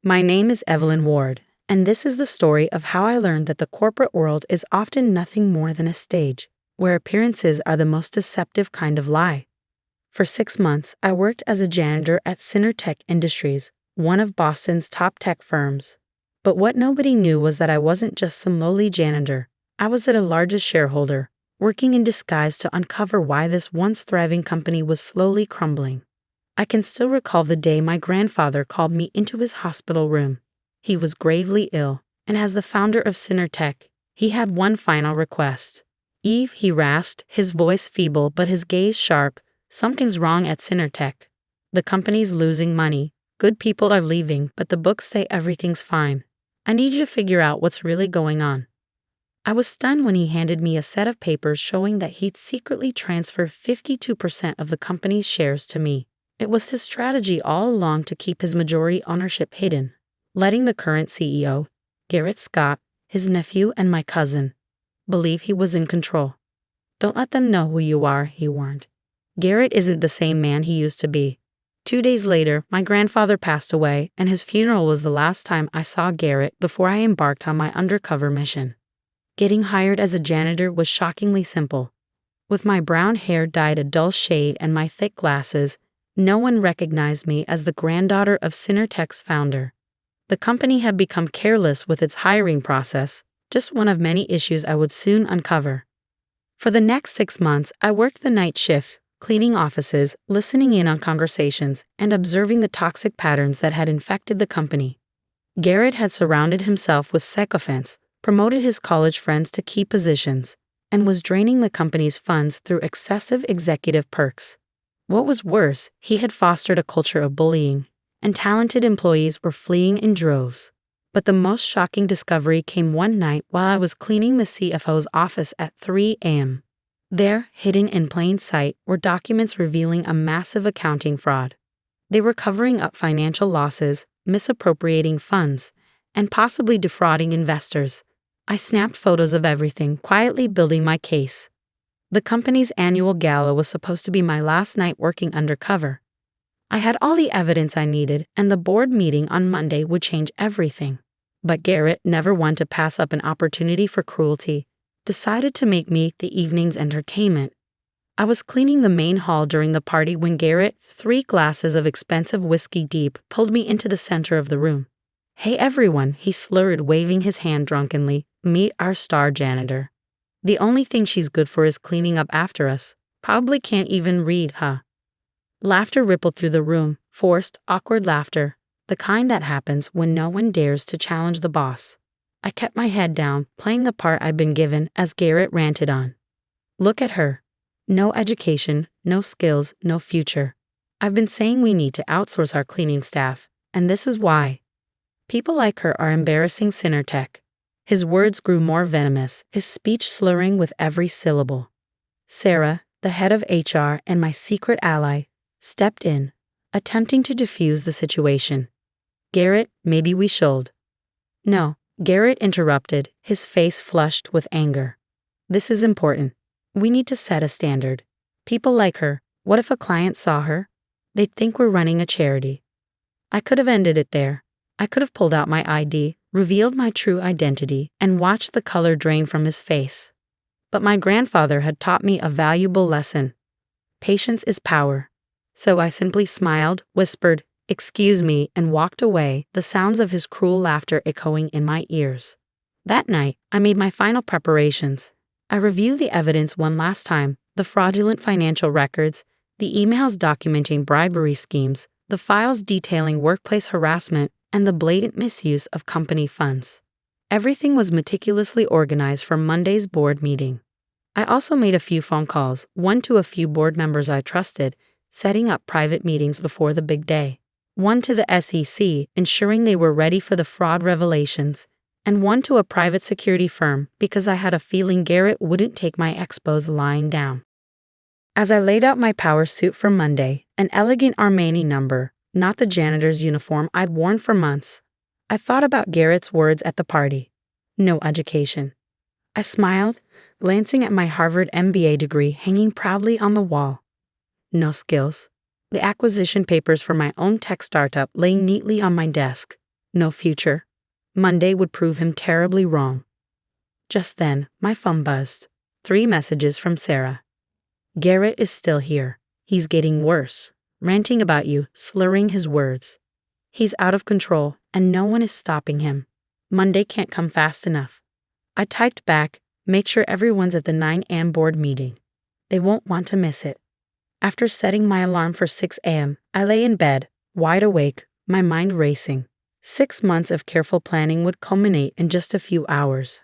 My name is Evelyn Ward, and this is the story of how I learned that the corporate world is often nothing more than a stage, where appearances are the most deceptive kind of lie. For 6 months, I worked as a janitor at Tech Industries, one of Boston's top tech firms. But what nobody knew was that I wasn't just some lowly janitor. I was the largest shareholder, working in disguise to uncover why this once thriving company was slowly crumbling. I can still recall the day my grandfather called me into his hospital room. He was gravely ill, and as the founder of Tech, he had one final request. "Eve," he rasped, his voice feeble but his gaze sharp, "something's wrong at Tech. The company's losing money, good people are leaving, but the books say everything's fine. I need you to figure out what's really going on." I was stunned when he handed me a set of papers showing that he'd secretly transferred 52% of the company's shares to me. It was his strategy all along to keep his majority ownership hidden, letting the current CEO, Garrett Scott, his nephew and my cousin, believe he was in control. "Don't let them know who you are," he warned. "Garrett isn't the same man he used to be." 2 days later, my grandfather passed away, and his funeral was the last time I saw Garrett before I embarked on my undercover mission. Getting hired as a janitor was shockingly simple. With my brown hair dyed a dull shade and my thick glasses, no one recognized me as the granddaughter of Tech's founder. The company had become careless with its hiring process, just one of many issues I would soon uncover. For the next 6 months, I worked the night shift, cleaning offices, listening in on conversations, and observing the toxic patterns that had infected the company. Garrett had surrounded himself with sycophants, promoted his college friends to key positions, and was draining the company's funds through excessive executive perks. What was worse, he had fostered a culture of bullying, and talented employees were fleeing in droves. But the most shocking discovery came one night while I was cleaning the CFO's office at 3 a.m. There, hidden in plain sight, were documents revealing a massive accounting fraud. They were covering up financial losses, misappropriating funds, and possibly defrauding investors. I snapped photos of everything, quietly building my case. The company's annual gala was supposed to be my last night working undercover. I had all the evidence I needed, and the board meeting on Monday would change everything. But Garrett, never one to pass up an opportunity for cruelty, decided to make me the evening's entertainment. I was cleaning the main hall during the party when Garrett, 3 glasses of expensive whiskey deep, pulled me into the center of the room. "Hey everyone," he slurred, waving his hand drunkenly, "meet our star janitor. The only thing she's good for is cleaning up after us. Probably can't even read, huh?" Laughter rippled through the room, forced, awkward laughter, the kind that happens when no one dares to challenge the boss. I kept my head down, playing the part I'd been given as Garrett ranted on. "Look at her. No education, no skills, no future. I've been saying we need to outsource our cleaning staff, and this is why. People like her are embarrassing Tech." His words grew more venomous, his speech slurring with every syllable. Sarah, the head of HR and my secret ally, stepped in, attempting to defuse the situation. "Garrett, maybe we should." "No," Garrett interrupted, his face flushed with anger. "This is important. We need to set a standard. People like her, what if a client saw her? They'd think we're running a charity." I could have ended it there. I could have pulled out my ID, revealed my true identity, and watched the color drain from his face. But my grandfather had taught me a valuable lesson. Patience is power. So I simply smiled, whispered, "Excuse me," and walked away, the sounds of his cruel laughter echoing in my ears. That night, I made my final preparations. I reviewed the evidence one last time, the fraudulent financial records, the emails documenting bribery schemes, the files detailing workplace harassment, and the blatant misuse of company funds. Everything was meticulously organized for Monday's board meeting. I also made a few phone calls, one to a few board members I trusted, setting up private meetings before the big day. One to the SEC, ensuring they were ready for the fraud revelations, and one to a private security firm because I had a feeling Garrett wouldn't take my expos lying down. As I laid out my power suit for Monday, an elegant Armani number, not the janitor's uniform I'd worn for months, I thought about Garrett's words at the party. No education. I smiled, glancing at my Harvard MBA degree hanging proudly on the wall. No skills. The acquisition papers for my own tech startup lay neatly on my desk. no future. Monday would prove him terribly wrong. Just then, my phone buzzed. 3 messages from Sarah. Garrett is still here. He's getting worse, ranting about you, slurring his words. He's out of control, and no one is stopping him. Monday can't come fast enough. I typed back, make sure everyone's at the 9 a.m. board meeting. They won't want to miss it. After setting my alarm for 6 a.m., I lay in bed, wide awake, my mind racing. 6 months of careful planning would culminate in just a few hours.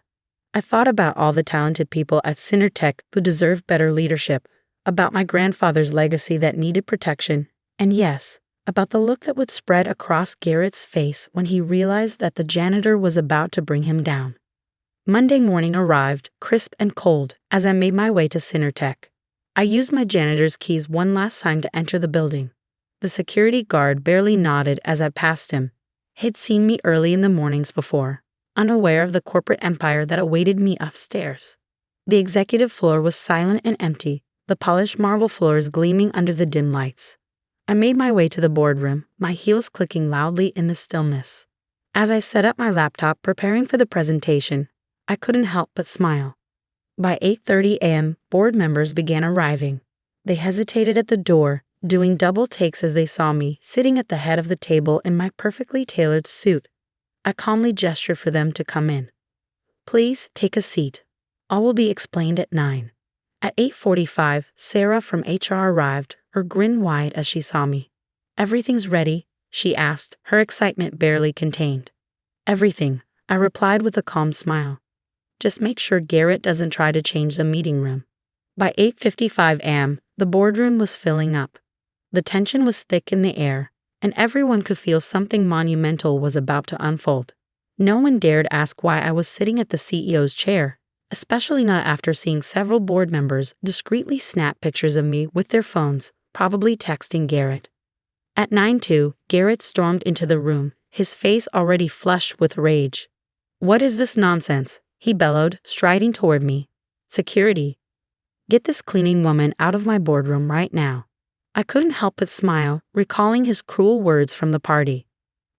I thought about all the talented people at Synertech who deserve better leadership, about my grandfather's legacy that needed protection, and yes, about the look that would spread across Garrett's face when he realized that the janitor was about to bring him down. Monday morning arrived, crisp and cold, as I made my way to Synertech. I used my janitor's keys one last time to enter the building. The security guard barely nodded as I passed him. He'd seen me early in the mornings before, unaware of the corporate empire that awaited me upstairs. The executive floor was silent and empty, the polished marble floors gleaming under the dim lights. I made my way to the boardroom, my heels clicking loudly in the stillness. As I set up my laptop preparing for the presentation, I couldn't help but smile. By 8:30 a.m., board members began arriving. They hesitated at the door, doing double takes as they saw me sitting at the head of the table in my perfectly tailored suit. I calmly gestured for them to come in. Please take a seat. All will be explained at 9. At 8:45, Sarah from HR arrived, her grin wide as she saw me. Everything's ready, she asked, her excitement barely contained. Everything, I replied with a calm smile. Just make sure Garrett doesn't try to change the meeting room. By 8:55 a.m., the boardroom was filling up. The tension was thick in the air, and everyone could feel something monumental was about to unfold. No one dared ask why I was sitting at the CEO's chair, especially not after seeing several board members discreetly snap pictures of me with their phones, probably texting Garrett. At 9:02, Garrett stormed into the room, his face already flushed with rage. What is this nonsense? He bellowed, striding toward me. Security. Get this cleaning woman out of my boardroom right now. I couldn't help but smile, recalling his cruel words from the party.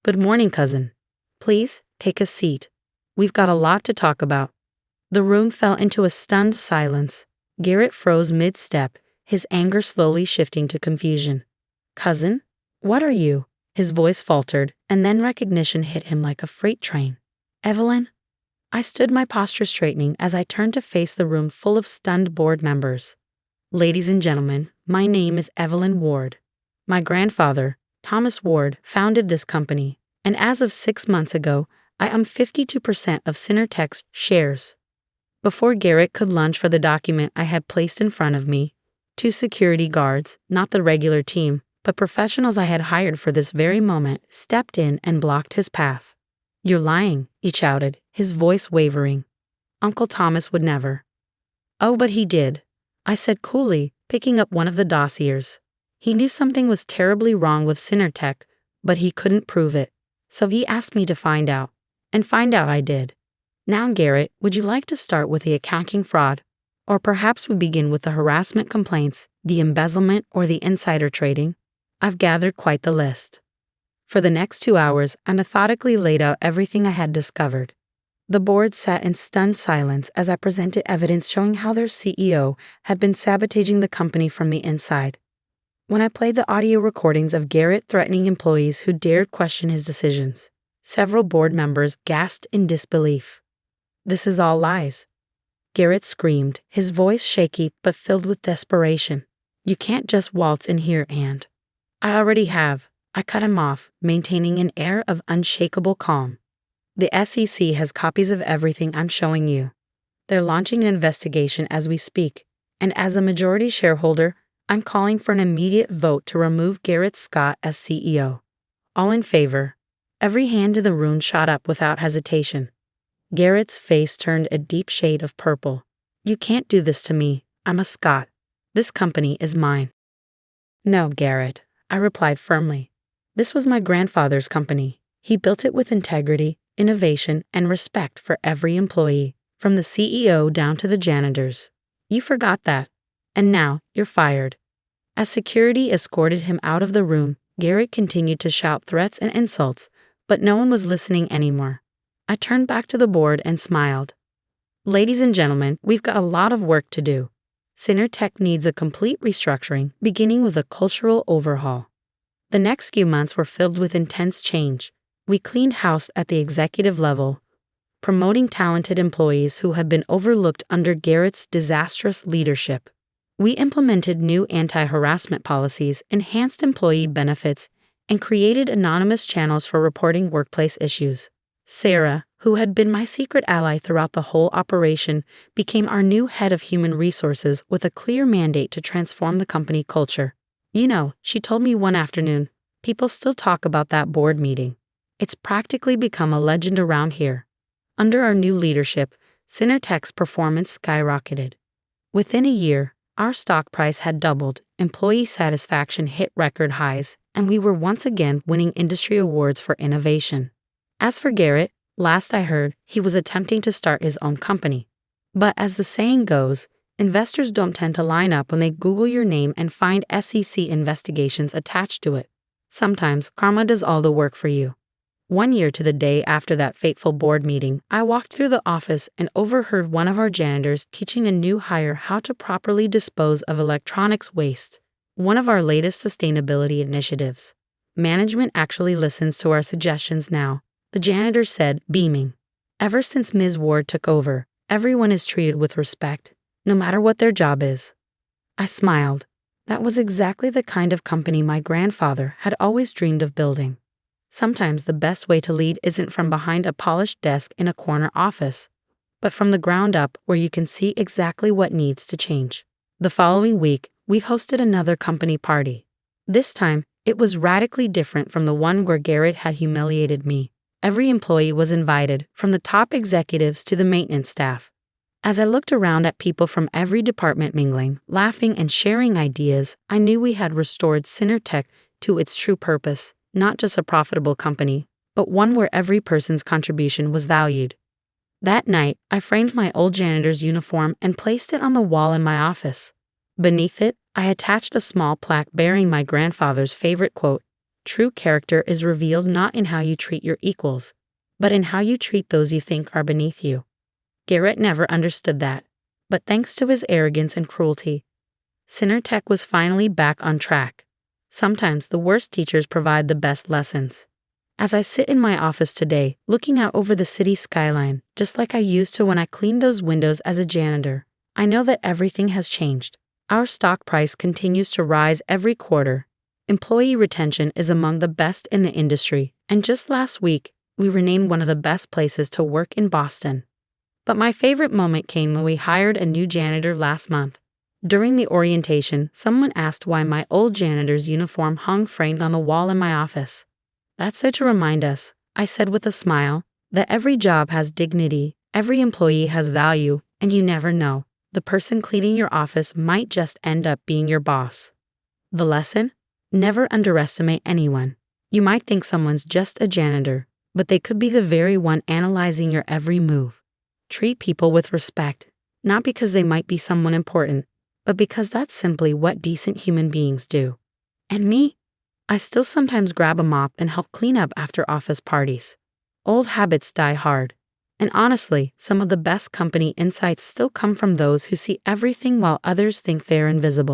Good morning, cousin. Please, take a seat. We've got a lot to talk about. The room fell into a stunned silence. Garrett froze mid-step, his anger slowly shifting to confusion. Cousin? What are you? His voice faltered, and then recognition hit him like a freight train. Evelyn? I stood my posture straightening as I turned to face the room full of stunned board members. Ladies and gentlemen, my name is Evelyn Ward. My grandfather, Thomas Ward, founded this company, and as of 6 months ago, I own 52% of Synertech's shares. Before Garrett could lunge for the document I had placed in front of me, 2 security guards, not the regular team, but professionals I had hired for this very moment, stepped in and blocked his path. You're lying, he shouted, his voice wavering. Uncle Thomas would never. Oh, but he did, I said coolly, picking up one of the dossiers. He knew something was terribly wrong with Synertech, but he couldn't prove it. So he asked me to find out. And find out I did. Now, Garrett, would you like to start with the accounting fraud? Or perhaps we begin with the harassment complaints, the embezzlement, or the insider trading? I've gathered quite the list. For the next 2 hours, I methodically laid out everything I had discovered. The board sat in stunned silence as I presented evidence showing how their CEO had been sabotaging the company from the inside. When I played the audio recordings of Garrett threatening employees who dared question his decisions, several board members gasped in disbelief. This is all lies. Garrett screamed, his voice shaky but filled with desperation. You can't just waltz in here and... I already have. I cut him off, maintaining an air of unshakable calm. The SEC has copies of everything I'm showing you. They're launching an investigation as we speak, and as a majority shareholder, I'm calling for an immediate vote to remove Garrett Scott as CEO. All in favor. Every hand in the room shot up without hesitation. Garrett's face turned a deep shade of purple. You can't do this to me. I'm a Scott. This company is mine. No, Garrett, I replied firmly. This was my grandfather's company. He built it with integrity, innovation, and respect for every employee, from the CEO down to the janitors. You forgot that. And now, you're fired. As security escorted him out of the room, Garrett continued to shout threats and insults, But no one was listening anymore. I turned back to the board and smiled. Ladies and gentlemen, we've got a lot of work to do. Synertech needs a complete restructuring, beginning with a cultural overhaul. The next few months were filled with intense change. We cleaned house at the executive level, promoting talented employees who had been overlooked under Garrett's disastrous leadership. We implemented new anti-harassment policies, enhanced employee benefits, and created anonymous channels for reporting workplace issues. Sarah, who had been my secret ally throughout the whole operation, became our new head of human resources with a clear mandate to transform the company culture. You know, she told me one afternoon, people still talk about that board meeting. It's practically become a legend around here. Under our new leadership, Synertech's performance skyrocketed. Within a year, our stock price had doubled, employee satisfaction hit record highs, and we were once again winning industry awards for innovation. As for Garrett, last I heard, he was attempting to start his own company. But as the saying goes, investors don't tend to line up when they Google your name and find SEC investigations attached to it. Sometimes karma does all the work for you. 1 year to the day after that fateful board meeting, I walked through the office and overheard one of our janitors teaching a new hire how to properly dispose of electronics waste, one of our latest sustainability initiatives. Management actually listens to our suggestions now, the janitor said, beaming. Ever since Ms. Ward took over, everyone is treated with respect, no matter what their job is. I smiled. That was exactly the kind of company my grandfather had always dreamed of building. Sometimes the best way to lead isn't from behind a polished desk in a corner office, but from the ground up where you can see exactly what needs to change. The following week, we hosted another company party. This time, it was radically different from the one where Garrett had humiliated me. Every employee was invited, from the top executives to the maintenance staff. As I looked around at people from every department mingling, laughing and sharing ideas, I knew we had restored Synertech to its true purpose, not just a profitable company, but one where every person's contribution was valued. That night, I framed my old janitor's uniform and placed it on the wall in my office. Beneath it, I attached a small plaque bearing my grandfather's favorite quote, "True character is revealed not in how you treat your equals, but in how you treat those you think are beneath you." Garrett never understood that, but thanks to his arrogance and cruelty, Synertech was finally back on track. Sometimes the worst teachers provide the best lessons. As I sit in my office today, looking out over the city skyline, just like I used to when I cleaned those windows as a janitor, I know that everything has changed. Our stock price continues to rise every quarter. Employee retention is among the best in the industry, and just last week, we were named one of the best places to work in Boston. But my favorite moment came when we hired a new janitor last month. During the orientation, someone asked why my old janitor's uniform hung framed on the wall in my office. "That's there to remind us," I said with a smile, "that every job has dignity, every employee has value, and you never know. The person cleaning your office might just end up being your boss." The lesson? Never underestimate anyone. You might think someone's just a janitor, but they could be the very one analyzing your every move. Treat people with respect, not because they might be someone important, but because that's simply what decent human beings do. And me? I still sometimes grab a mop and help clean up after office parties. Old habits die hard. And honestly, some of the best company insights still come from those who see everything while others think they're invisible.